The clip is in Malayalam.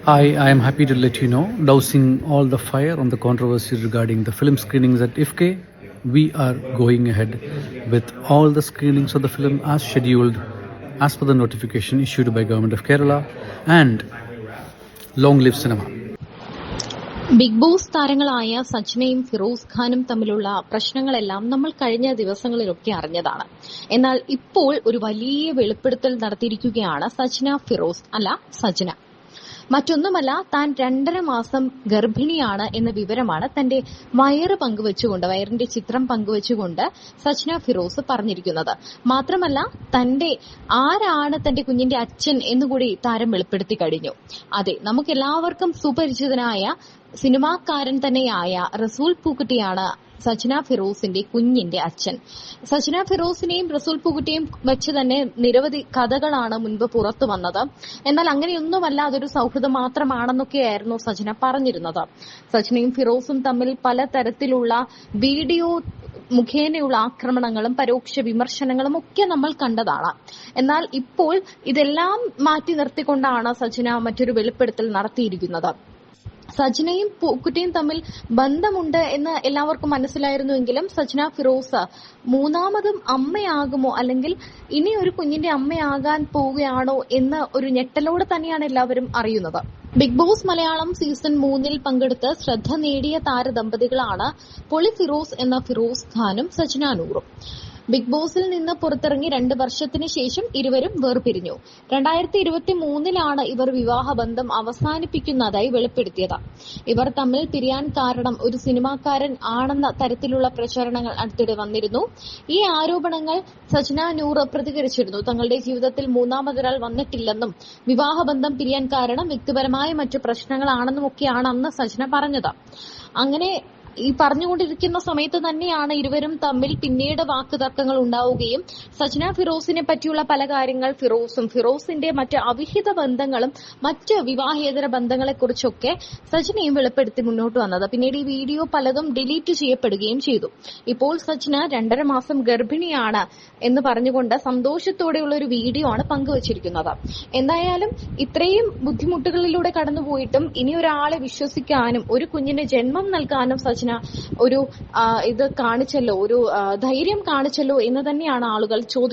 I am happy to let you know, dousing all the fire on the controversy regarding the film screenings at IFK, we are going ahead with all the screenings of the film as scheduled, as per the notification issued by Government of Kerala, and long live cinema. Big boss താരങ്ങളായ സജ്നയും ഫിറോസ് ഖാനും തമ്മിലുള്ള പ്രശ്നങ്ങളെല്ലാം നമ്മൾ കഴിഞ്ഞ ദിവസങ്ങളിലൊക്കെ അറിഞ്ഞതാണ്. എന്നാൽ ഇപ്പോൾ ഒരു വലിയ വെളിപ്പെടുത്തൽ നടത്തിയിരിക്കുകയാണ് സജ്ന. മറ്റൊന്നുമല്ല, താൻ 2.5 മാസം ഗർഭിണിയാണ് എന്ന വിവരമാണ് തന്റെ വയറിന്റെ ചിത്രം പങ്കുവച്ചുകൊണ്ട് സജ്ന ഫിറോസ് പറഞ്ഞിരിക്കുന്നത്. മാത്രമല്ല, ആരാണ് തന്റെ കുഞ്ഞിന്റെ അച്ഛൻ എന്നുകൂടി താരം വെളിപ്പെടുത്തി കഴിഞ്ഞു. അതെ, നമുക്കെല്ലാവർക്കും സുപരിചിതനായ സിനിമാക്കാരൻ തന്നെയായ റസൂൽ പൂക്കുട്ടിയാണ് സജ്ന ഫിറോസിന്റെ കുഞ്ഞിന്റെ അച്ഛൻ. സജ്ന ഫിറോസിനെയും റസൂൽ പൂക്കുട്ടിയും വെച്ച് തന്നെ നിരവധി കഥകളാണ് മുൻപ് പുറത്തു വന്നത്. എന്നാൽ അങ്ങനെയൊന്നുമല്ല, അതൊരു സൗഹൃദം മാത്രമാണെന്നൊക്കെയായിരുന്നു സജ്ന പറഞ്ഞിരുന്നത്. സജ്നയും ഫിറോസും തമ്മിൽ പലതരത്തിലുള്ള വീഡിയോ മുഖേനയുള്ള ആക്രമണങ്ങളും പരോക്ഷ വിമർശനങ്ങളും ഒക്കെ നമ്മൾ കണ്ടതാണ്. എന്നാൽ ഇപ്പോൾ ഇതെല്ലാം മാറ്റി നിർത്തിക്കൊണ്ടാണ് സജ്ന മറ്റൊരു വെളിപ്പെടുത്തൽ നടത്തിയിരിക്കുന്നത്. സജ്നയും പൂക്കുട്ടിയും തമ്മിൽ ബന്ധമുണ്ട് എന്ന് എല്ലാവർക്കും മനസ്സിലായിരുന്നുവെങ്കിലും സജ്ന ഫിറോസ് മൂന്നാമതും അമ്മയാകുമോ, അല്ലെങ്കിൽ ഇനി ഒരു കുഞ്ഞിന്റെ അമ്മയാകാൻ പോവുകയാണോ എന്ന ഒരു ഞെട്ടലോടെ തന്നെയാണ് എല്ലാവരും അറിയുന്നത്. ബിഗ് ബോസ് മലയാളം സീസൺ 3 പങ്കെടുത്ത് ശ്രദ്ധ നേടിയ താരദമ്പതികളാണ് പൊളി ഫിറോസ് എന്ന ഫിറോസ് ഖാനും സജ്ന നൂറും. ബിഗ് ബോസിൽ നിന്ന് പുറത്തിറങ്ങി 2 വർഷത്തിന് ശേഷം ഇരുവരും വേർപിരിഞ്ഞു. 2023 ഇവർ വിവാഹബന്ധം അവസാനിപ്പിക്കുന്നതായി വെളിപ്പെടുത്തിയത്. ഇവർ തമ്മിൽ പിരിയാൻ കാരണം ഒരു സിനിമാക്കാരൻ ആണെന്ന തരത്തിലുള്ള പ്രചരണങ്ങൾ അടുത്തിടെ വന്നിരുന്നു. ഈ ആരോപണങ്ങൾ സജ്ന നൂർ പ്രതികരിച്ചിരുന്നു. തങ്ങളുടെ ജീവിതത്തിൽ മൂന്നാമതൊരാൾ വന്നിട്ടില്ലെന്നും വിവാഹബന്ധം പിരിയാൻ കാരണം വ്യക്തിപരമായ മറ്റു പ്രശ്നങ്ങളാണെന്നുമൊക്കെയാണ് അന്ന് സജ്ന പറഞ്ഞത്. അങ്ങനെ ഈ പറഞ്ഞുകൊണ്ടിരിക്കുന്ന സമയത്ത് തന്നെയാണ് ഇരുവരും തമ്മിൽ പിന്നീട് വാക്കുതർക്കങ്ങൾ ഉണ്ടാവുകയും സജ്ന ഫിറോസിനെ പറ്റിയുള്ള പല കാര്യങ്ങൾ ഫിറോസിന്റെ മറ്റ് അവിഹിത ബന്ധങ്ങളും മറ്റ് വിവാഹേതര ബന്ധങ്ങളെക്കുറിച്ചൊക്കെ സജ്നയും വെളിപ്പെടുത്തി മുന്നോട്ട് വന്നത്. പിന്നീട് ഈ വീഡിയോ പലതും ഡിലീറ്റ് ചെയ്യപ്പെടുകയും ചെയ്തു. ഇപ്പോൾ സജ്ന 2.5 മാസം ഗർഭിണിയാണ് എന്ന് പറഞ്ഞുകൊണ്ട് സന്തോഷത്തോടെയുള്ള ഒരു വീഡിയോ ആണ് പങ്കുവച്ചിരിക്കുന്നത്. എന്തായാലും ഇത്രയും ബുദ്ധിമുട്ടുകളിലൂടെ കടന്നുപോയിട്ടും ഇനി ഒരാളെ വിശ്വസിക്കാനും ഒരു കുഞ്ഞിന് ജന്മം നൽകാനും സജ്ന ഒരു ധൈര്യം കാണിച്ചല്ലോ എന്ന് തന്നെയാണ് ആളുകൾ ചോദിക്കുന്നത്.